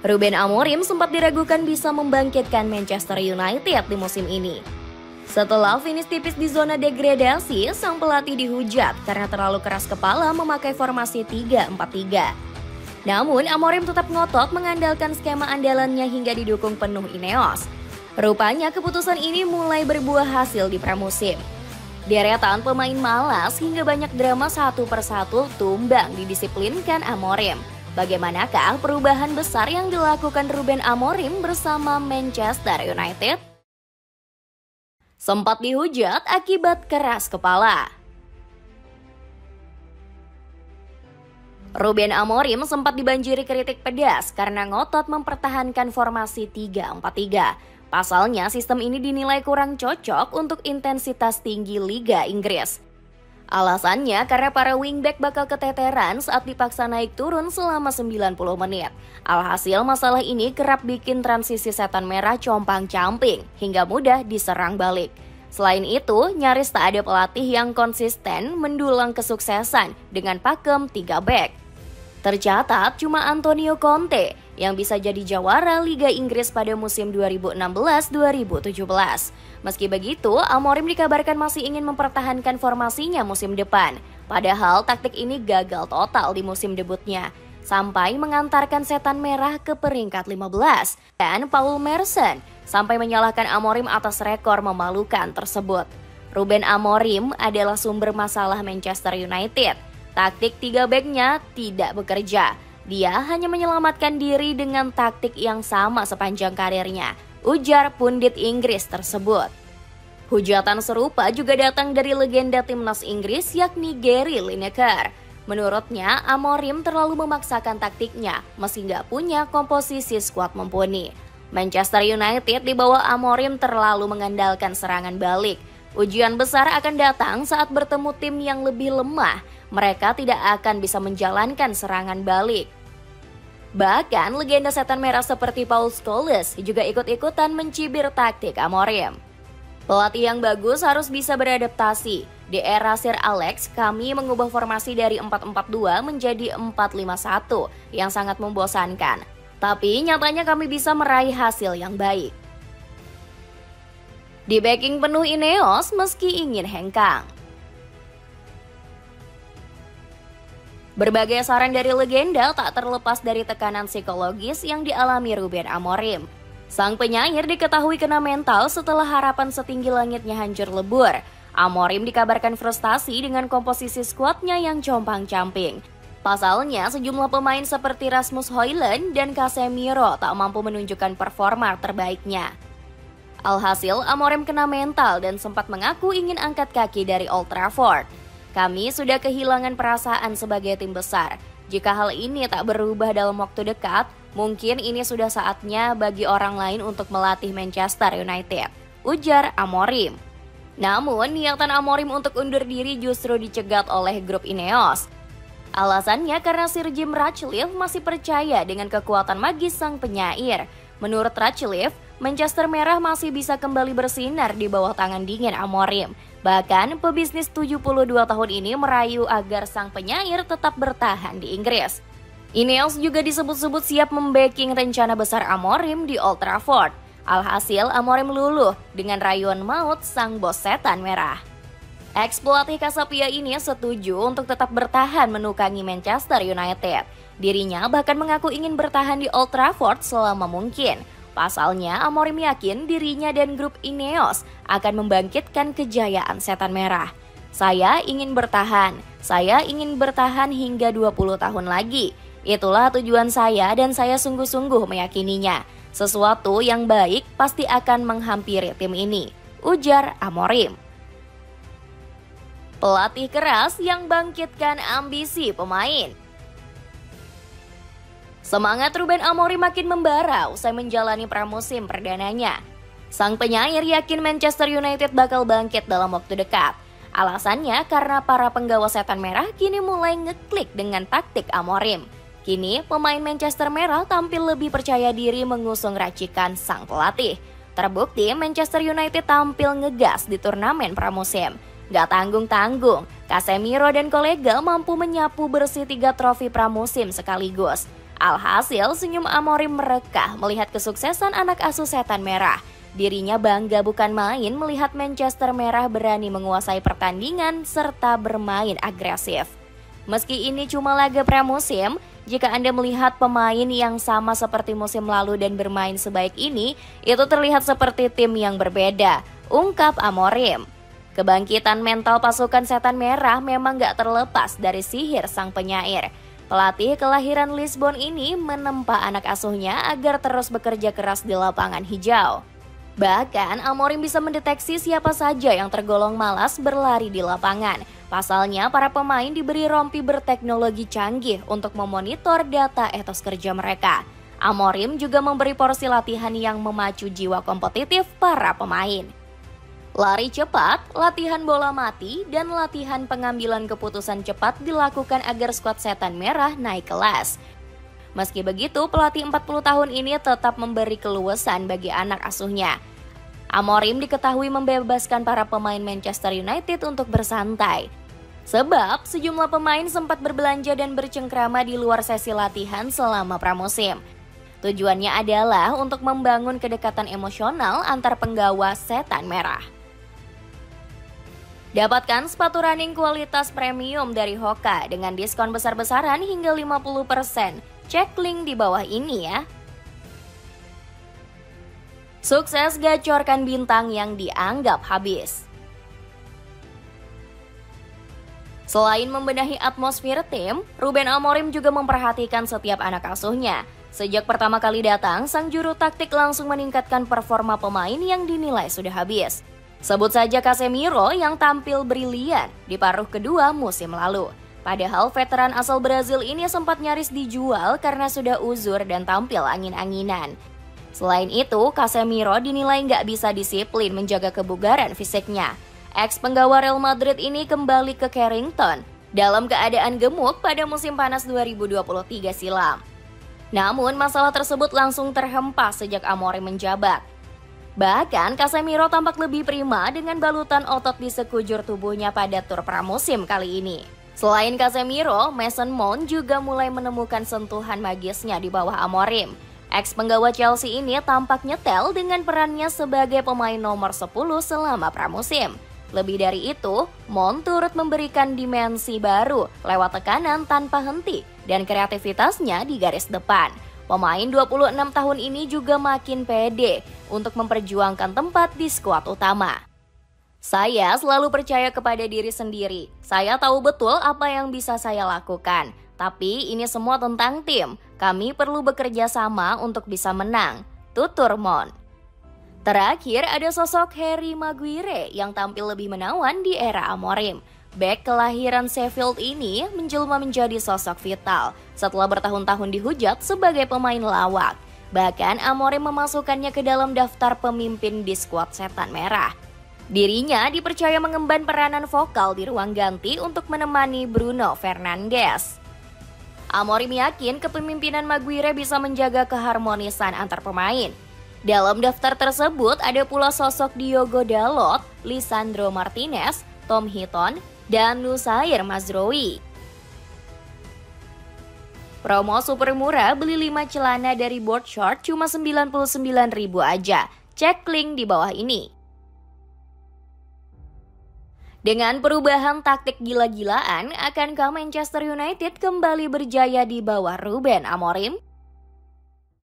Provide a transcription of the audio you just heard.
Ruben Amorim sempat diragukan bisa membangkitkan Manchester United di musim ini. Setelah finish tipis di zona degradasi, sang pelatih dihujat karena terlalu keras kepala memakai formasi 3-4-3. Namun, Amorim tetap ngotot mengandalkan skema andalannya hingga didukung penuh Ineos. Rupanya keputusan ini mulai berbuah hasil di pramusim. Deretan pemain malas hingga banyak drama satu persatu tumbang didisiplinkan Amorim. Bagaimanakah perubahan besar yang dilakukan Ruben Amorim bersama Manchester United? Sempat dihujat akibat keras kepala. Ruben Amorim sempat dibanjiri kritik pedas karena ngotot mempertahankan formasi 3-4-3. Pasalnya sistem ini dinilai kurang cocok untuk intensitas tinggi Liga Inggris. Alasannya karena para wingback bakal keteteran saat dipaksa naik turun selama 90 menit. Alhasil masalah ini kerap bikin transisi setan merah compang-camping hingga mudah diserang balik. Selain itu, nyaris tak ada pelatih yang konsisten mendulang kesuksesan dengan pakem 3 back. Tercatat cuma Antonio Conte yang bisa jadi jawara Liga Inggris pada musim 2016-2017. Meski begitu, Amorim dikabarkan masih ingin mempertahankan formasinya musim depan. Padahal taktik ini gagal total di musim debutnya, sampai mengantarkan setan merah ke peringkat 15. Dan Paul Merson sampai menyalahkan Amorim atas rekor memalukan tersebut. Ruben Amorim adalah sumber masalah Manchester United. Taktik 3 back-nya tidak bekerja. Dia hanya menyelamatkan diri dengan taktik yang sama sepanjang karirnya, ujar pundit Inggris tersebut. Hujatan serupa juga datang dari legenda timnas Inggris yakni Gary Lineker. Menurutnya, Amorim terlalu memaksakan taktiknya meski nggak punya komposisi skuad mumpuni. Manchester United di bawah Amorim terlalu mengandalkan serangan balik. Ujian besar akan datang saat bertemu tim yang lebih lemah. Mereka tidak akan bisa menjalankan serangan balik. Bahkan legenda setan merah seperti Paul Scholes juga ikut-ikutan mencibir taktik Amorim. Pelatih yang bagus harus bisa beradaptasi. Di era Sir Alex, kami mengubah formasi dari 4-4-2 menjadi 4-5-1 yang sangat membosankan. Tapi nyatanya kami bisa meraih hasil yang baik. Di backing penuh Ineos meski ingin hengkang. Berbagai saran dari legenda tak terlepas dari tekanan psikologis yang dialami Ruben Amorim. Sang penyair diketahui kena mental setelah harapan setinggi langitnya hancur lebur. Amorim dikabarkan frustasi dengan komposisi skuadnya yang compang-camping. Pasalnya, sejumlah pemain seperti Rasmus Højlund dan Casemiro tak mampu menunjukkan performa terbaiknya. Alhasil, Amorim kena mental dan sempat mengaku ingin angkat kaki dari Old Trafford. Kami sudah kehilangan perasaan sebagai tim besar. Jika hal ini tak berubah dalam waktu dekat, mungkin ini sudah saatnya bagi orang lain untuk melatih Manchester United, ujar Amorim. Namun, niatan Amorim untuk undur diri justru dicegat oleh grup Ineos. Alasannya karena Sir Jim Ratcliffe masih percaya dengan kekuatan magis sang penyair. Menurut Ratcliffe, Manchester Merah masih bisa kembali bersinar di bawah tangan dingin Amorim. Bahkan, pebisnis 72 tahun ini merayu agar sang penyair tetap bertahan di Inggris. Ineos juga disebut-sebut siap membacking rencana besar Amorim di Old Trafford. Alhasil, Amorim luluh dengan rayuan maut sang bos setan merah. Ex-pelatih Casapia ini setuju untuk tetap bertahan menukangi Manchester United. Dirinya bahkan mengaku ingin bertahan di Old Trafford selama mungkin. Pasalnya, Amorim yakin dirinya dan grup Ineos akan membangkitkan kejayaan setan merah. Saya ingin bertahan hingga 20 tahun lagi. Itulah tujuan saya dan saya sungguh-sungguh meyakininya. Sesuatu yang baik pasti akan menghampiri tim ini, ujar Amorim. Pelatih keras yang bangkitkan ambisi pemain. Semangat Ruben Amorim makin membara usai menjalani pramusim perdananya. Sang penyair yakin Manchester United bakal bangkit dalam waktu dekat. Alasannya karena para penggawa setan merah kini mulai ngeklik dengan taktik Amorim. Kini pemain Manchester Merah tampil lebih percaya diri mengusung racikan sang pelatih. Terbukti Manchester United tampil ngegas di turnamen pramusim. Gak tanggung-tanggung, Casemiro dan kolega mampu menyapu bersih 3 trofi pramusim sekaligus. Alhasil, senyum Amorim merekah melihat kesuksesan anak asuh Setan Merah. Dirinya bangga bukan main melihat Manchester Merah berani menguasai pertandingan serta bermain agresif. Meski ini cuma laga pramusim, jika Anda melihat pemain yang sama seperti musim lalu dan bermain sebaik ini, itu terlihat seperti tim yang berbeda, ungkap Amorim. Kebangkitan mental pasukan Setan Merah memang gak terlepas dari sihir sang penyair. Pelatih kelahiran Lisbon ini menempa anak asuhnya agar terus bekerja keras di lapangan hijau. Bahkan Amorim bisa mendeteksi siapa saja yang tergolong malas berlari di lapangan. Pasalnya para pemain diberi rompi berteknologi canggih untuk memonitor data etos kerja mereka. Amorim juga memberi porsi latihan yang memacu jiwa kompetitif para pemain. Lari cepat, latihan bola mati, dan latihan pengambilan keputusan cepat dilakukan agar skuad Setan Merah naik kelas. Meski begitu, pelatih 40 tahun ini tetap memberi keluasan bagi anak asuhnya. Amorim diketahui membebaskan para pemain Manchester United untuk bersantai. Sebab sejumlah pemain sempat berbelanja dan bercengkrama di luar sesi latihan selama pramusim. Tujuannya adalah untuk membangun kedekatan emosional antar penggawa Setan Merah. Dapatkan sepatu running kualitas premium dari Hoka dengan diskon besar-besaran hingga 50%. Cek link di bawah ini ya. Sukses gacorkan bintang yang dianggap habis. Selain membenahi atmosfer tim, Ruben Amorim juga memperhatikan setiap anak asuhnya. Sejak pertama kali datang, sang juru taktik langsung meningkatkan performa pemain yang dinilai sudah habis. Sebut saja Casemiro yang tampil brilian di paruh kedua musim lalu. Padahal veteran asal Brazil ini sempat nyaris dijual karena sudah uzur dan tampil angin-anginan. Selain itu, Casemiro dinilai nggak bisa disiplin menjaga kebugaran fisiknya. Ex-penggawa Real Madrid ini kembali ke Carrington dalam keadaan gemuk pada musim panas 2023 silam. Namun masalah tersebut langsung terhempas sejak Amorim menjabat. Bahkan Casemiro tampak lebih prima dengan balutan otot di sekujur tubuhnya pada tur pramusim kali ini. Selain Casemiro, Mason Mount juga mulai menemukan sentuhan magisnya di bawah Amorim. Ex-penggawa Chelsea ini tampak nyetel dengan perannya sebagai pemain nomor 10 selama pramusim. Lebih dari itu, Mount turut memberikan dimensi baru lewat tekanan tanpa henti dan kreativitasnya di garis depan. Pemain 26 tahun ini juga makin pede untuk memperjuangkan tempat di skuad utama. Saya selalu percaya kepada diri sendiri. Saya tahu betul apa yang bisa saya lakukan. Tapi ini semua tentang tim. Kami perlu bekerja sama untuk bisa menang. Tutur Mount. Terakhir ada sosok Harry Maguire yang tampil lebih menawan di era Amorim. Bek kelahiran Sheffield ini menjelma menjadi sosok vital setelah bertahun-tahun dihujat sebagai pemain lawak. Bahkan Amorim memasukkannya ke dalam daftar pemimpin di skuad Setan Merah. Dirinya dipercaya mengemban peranan vokal di ruang ganti untuk menemani Bruno Fernandes. Amorim yakin kepemimpinan Maguire bisa menjaga keharmonisan antar pemain. Dalam daftar tersebut ada pula sosok Diogo Dalot, Lisandro Martinez, Tom Heaton, dan Nusair Mazraoui. Promo super murah beli 5 celana dari Board Short cuma 99.000 aja. Cek link di bawah ini. Dengan perubahan taktik gila-gilaan, akankah Manchester United kembali berjaya di bawah Ruben Amorim?